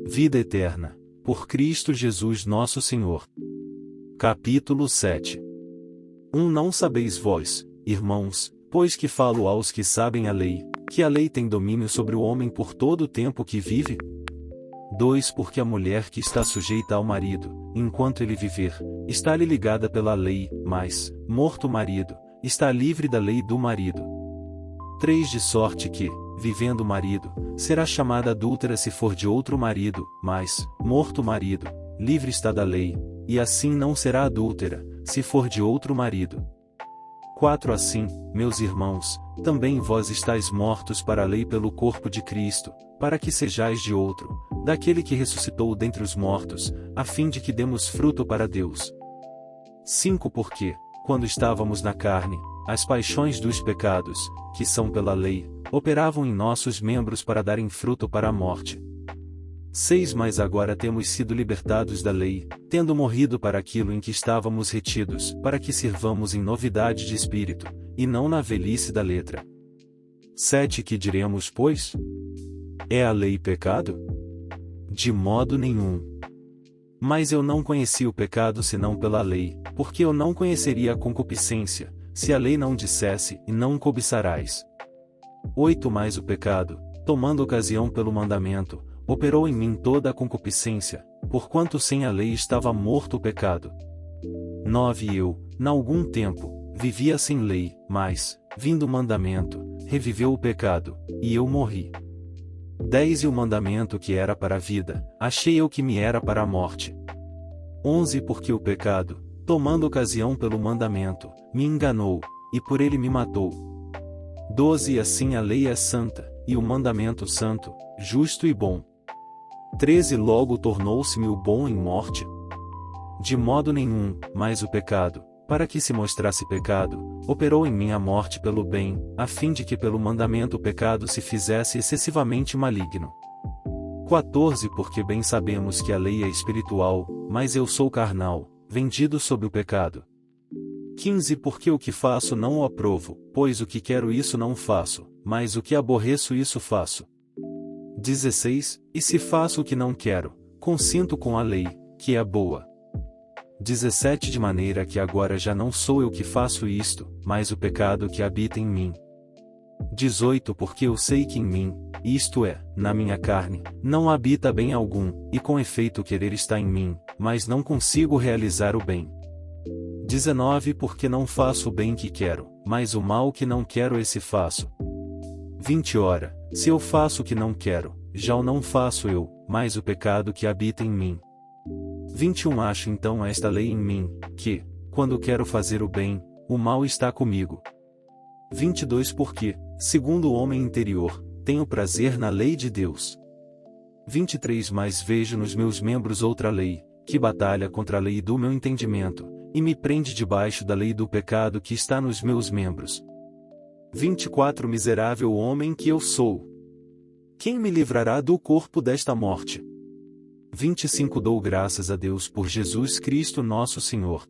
Vida eterna, por Cristo Jesus nosso Senhor. Capítulo 7. Não sabeis vós, irmãos, pois que falo aos que sabem a lei, que a lei tem domínio sobre o homem por todo o tempo que vive? 2 Porque a mulher que está sujeita ao marido, enquanto ele viver, está-lhe ligada pela lei, mas, morto o marido, está livre da lei do marido. 3 De sorte que, vivendo o marido, será chamada adúltera se for de outro marido, mas, morto o marido, livre está da lei, e assim não será adúltera, se for de outro marido. 4 Assim, meus irmãos, também vós estáis mortos para a lei pelo corpo de Cristo, para que sejais de outro, daquele que ressuscitou dentre os mortos, a fim de que demos fruto para Deus. 5 Porque, quando estávamos na carne, as paixões dos pecados, que são pela lei, operavam em nossos membros para darem fruto para a morte. 6 Mas agora temos sido libertados da lei, tendo morrido para aquilo em que estávamos retidos, para que sirvamos em novidade de espírito, e não na velhice da letra. 7 Que diremos, pois? É a lei pecado? De modo nenhum. Mas eu não conheci o pecado senão pela lei, porque eu não conheceria a concupiscência, se a lei não dissesse, e não cobiçarás. 8 Mas o pecado, tomando ocasião pelo mandamento, operou em mim toda a concupiscência, porquanto sem a lei estava morto o pecado. 9 Eu, n'algum tempo, vivia sem lei, mas, vindo o mandamento, reviveu o pecado, e eu morri. 10 E o mandamento que era para a vida, achei eu que me era para a morte. 11 Porque o pecado, tomando ocasião pelo mandamento, me enganou, e por ele me matou. 12 E assim a lei é santa, e o mandamento santo, justo e bom. 13 Logo tornou-se-me o bom em morte? De modo nenhum, mas o pecado, para que se mostrasse pecado, operou em mim a morte pelo bem, a fim de que pelo mandamento o pecado se fizesse excessivamente maligno. 14 Porque bem sabemos que a lei é espiritual, mas eu sou carnal, vendido sob o pecado. 15 Porque o que faço não o aprovo, pois o que quero isso não faço, mas o que aborreço isso faço. 16 E se faço o que não quero, consinto com a lei, que é boa. 17 De maneira que agora já não sou eu que faço isto, mas o pecado que habita em mim. 18 Porque eu sei que em mim, isto é, na minha carne, não habita bem algum, e com efeito o querer está em mim, mas não consigo realizar o bem. 19 Porque não faço o bem que quero, mas o mal que não quero esse faço. 20 Ora, se eu faço o que não quero, já o não faço eu, mas o pecado que habita em mim. 21 Acho então esta lei em mim, que, quando quero fazer o bem, o mal está comigo. 22 Porque, segundo o homem interior, tenho prazer na lei de Deus. 23 Mas vejo nos meus membros outra lei, que batalha contra a lei do meu entendimento, e me prende debaixo da lei do pecado que está nos meus membros. 24 Miserável homem que eu sou! Quem me livrará do corpo desta morte? 25 Dou graças a Deus por Jesus Cristo nosso Senhor.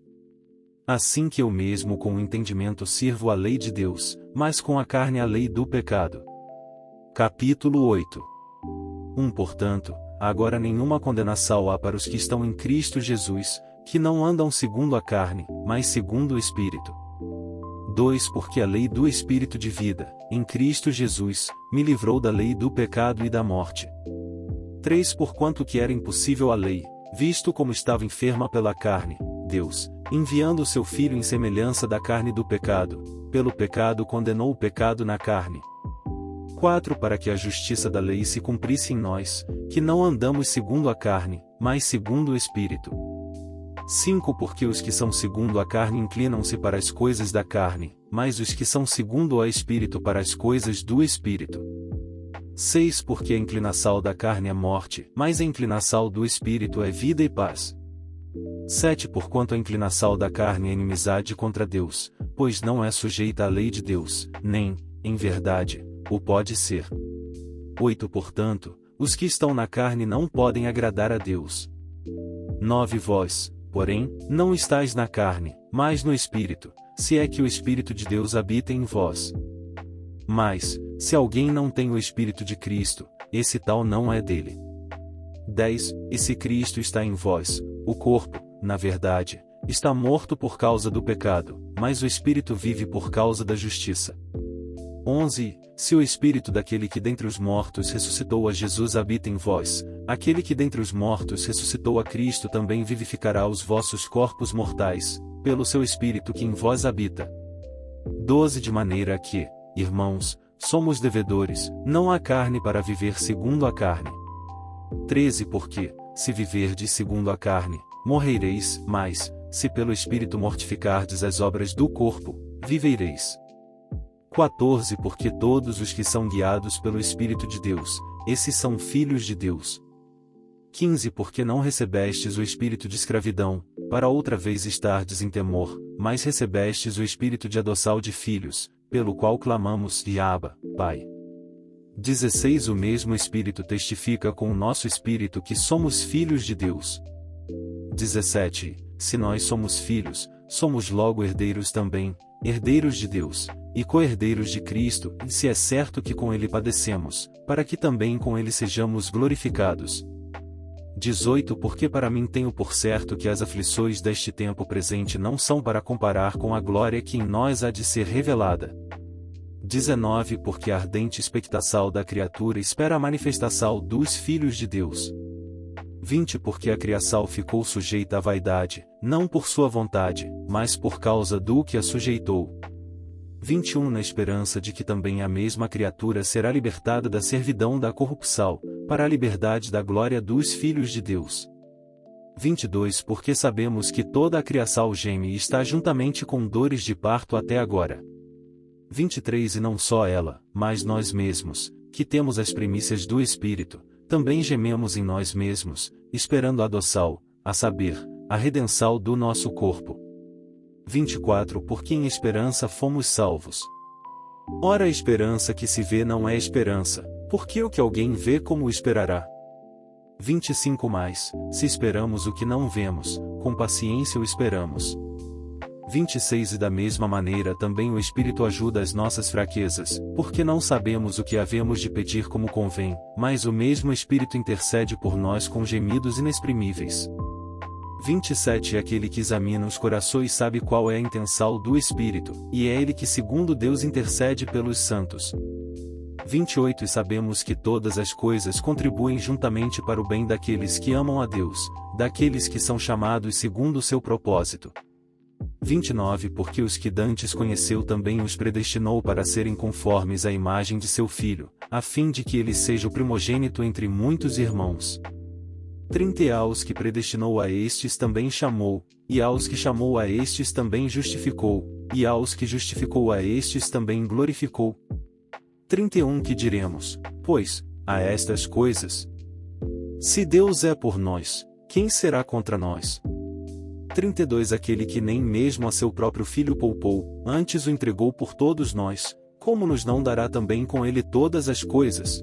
Assim que eu mesmo com o entendimento sirvo a lei de Deus, mas com a carne a lei do pecado. Capítulo 8. Portanto, agora nenhuma condenação há para os que estão em Cristo Jesus, que não andam segundo a carne, mas segundo o Espírito. 2 Porque a lei do Espírito de vida, em Cristo Jesus, me livrou da lei do pecado e da morte. 3 Porquanto que era impossível a lei, visto como estava enferma pela carne, Deus, enviando o seu Filho em semelhança da carne do pecado, pelo pecado condenou o pecado na carne. 4 Para que a justiça da lei se cumprisse em nós, que não andamos segundo a carne, mas segundo o Espírito. 5 Porque os que são segundo a carne inclinam-se para as coisas da carne, mas os que são segundo o Espírito para as coisas do Espírito. 6 Porque a inclinação da carne é morte, mas a inclinação do Espírito é vida e paz. 7 Porquanto a inclinação da carne é inimizade contra Deus, pois não é sujeita à lei de Deus, nem, em verdade, o pode ser. 8 Portanto, os que estão na carne não podem agradar a Deus. 9 Vós, porém, não estáis na carne, mas no Espírito, se é que o Espírito de Deus habita em vós. Mas, se alguém não tem o Espírito de Cristo, esse tal não é dele. 10. E se Cristo está em vós, o corpo, na verdade, está morto por causa do pecado, mas o Espírito vive por causa da justiça. 11. Se o Espírito daquele que dentre os mortos ressuscitou a Jesus habita em vós, aquele que dentre os mortos ressuscitou a Cristo também vivificará os vossos corpos mortais, pelo seu Espírito que em vós habita. 12. De maneira que, irmãos, somos devedores, não à carne para viver segundo a carne. 13. Porque, se viverdes segundo a carne, morrereis, mas, se pelo Espírito mortificardes as obras do corpo, vivereis. 14. Porque todos os que são guiados pelo Espírito de Deus, esses são filhos de Deus. 15. Porque não recebestes o espírito de escravidão, para outra vez estardes em temor, mas recebestes o espírito de adoção de filhos, pelo qual clamamos, Abba, Pai. 16. O mesmo Espírito testifica com o nosso espírito que somos filhos de Deus. 17. Se nós somos filhos, somos logo herdeiros também, herdeiros de Deus, e co-herdeiros de Cristo, e se é certo que com ele padecemos, para que também com ele sejamos glorificados. 18. Porque para mim tenho por certo que as aflições deste tempo presente não são para comparar com a glória que em nós há de ser revelada. 19. Porque a ardente expectação da criatura espera a manifestação dos filhos de Deus. 20. Porque a criação ficou sujeita à vaidade, não por sua vontade, mas por causa do que a sujeitou. 21. Na esperança de que também a mesma criatura será libertada da servidão da corrupção, para a liberdade da glória dos filhos de Deus. 22. Porque sabemos que toda a criação geme e está juntamente com dores de parto até agora. 23. E não só ela, mas nós mesmos, que temos as primícias do Espírito, também gememos em nós mesmos, esperando a adoção, a saber, a redenção do nosso corpo. 24. Porque em esperança fomos salvos. Ora, a esperança que se vê não é esperança, porque o que alguém vê como esperará? 25. Mas, se esperamos o que não vemos, com paciência o esperamos. 26. E da mesma maneira também o Espírito ajuda as nossas fraquezas, porque não sabemos o que havemos de pedir como convém, mas o mesmo Espírito intercede por nós com gemidos inexprimíveis. 27. Aquele que examina os corações sabe qual é a intenção do Espírito, e é ele que segundo Deus intercede pelos santos. 28. E sabemos que todas as coisas contribuem juntamente para o bem daqueles que amam a Deus, daqueles que são chamados segundo o seu propósito. 29. Porque os que dantes conheceu também os predestinou para serem conformes à imagem de seu Filho, a fim de que ele seja o primogênito entre muitos irmãos. 30. E aos que predestinou a estes também chamou, e aos que chamou a estes também justificou, e aos que justificou a estes também glorificou. 31. Que diremos, pois, a estas coisas? Se Deus é por nós, quem será contra nós? 32. Aquele que nem mesmo a seu próprio Filho poupou, antes o entregou por todos nós, como nos não dará também com ele todas as coisas?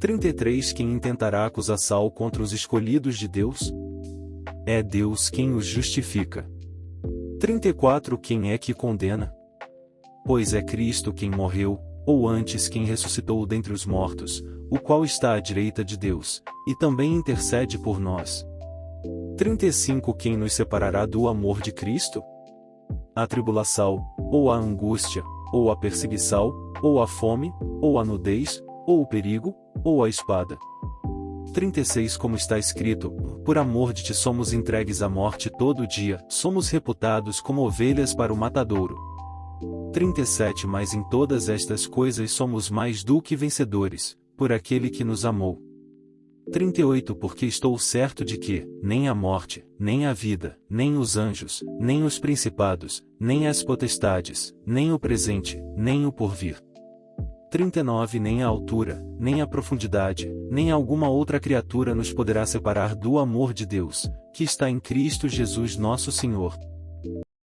33. Quem intentará acusação contra os escolhidos de Deus? É Deus quem os justifica. 34. Quem é que condena? Pois é Cristo quem morreu, ou antes quem ressuscitou dentre os mortos, o qual está à direita de Deus, e também intercede por nós. 35. Quem nos separará do amor de Cristo? A tribulação, ou a angústia, ou a perseguição, ou a fome, ou a nudez, ou o perigo, ou a espada. 36. Como está escrito, por amor de ti somos entregues à morte todo dia, somos reputados como ovelhas para o matadouro. 37. Mas em todas estas coisas somos mais do que vencedores, por aquele que nos amou. 38. Porque estou certo de que, nem a morte, nem a vida, nem os anjos, nem os principados, nem as potestades, nem o presente, nem o porvir. 39. Nem a altura, nem a profundidade, nem alguma outra criatura nos poderá separar do amor de Deus, que está em Cristo Jesus nosso Senhor.